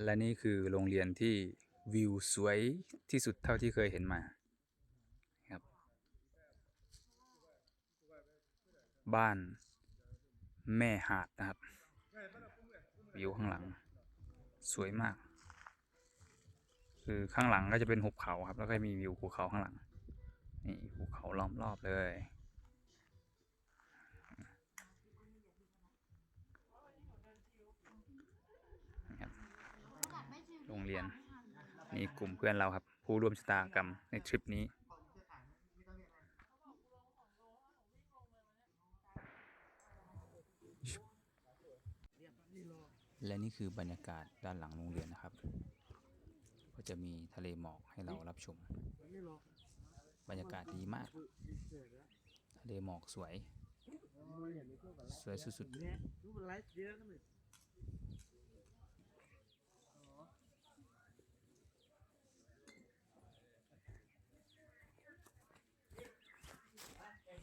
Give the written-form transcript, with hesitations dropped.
และนี่คือโรงเรียนที่วิวสวยที่สุดเท่าที่เคยเห็นมาครับบ้านแม่หาดนะครับวิวข้างหลังสวยมากคือข้างหลังก็จะเป็นหุบเขาครับแล้วก็มีวิวภูเขาข้างหลังนี่ภูเขาล้อมรอบเลยนะครับโรงเรียนนี่กลุ่มเพื่อนเราครับผู้ร่วมชะตากรรมในทริปนี้และนี่คือบรรยากาศด้านหลังโรงเรียนนะครับก็จะมีทะเลหมอกให้เรารับชมบรรยากาศดีมากทะเลหมอกสวยสุดๆ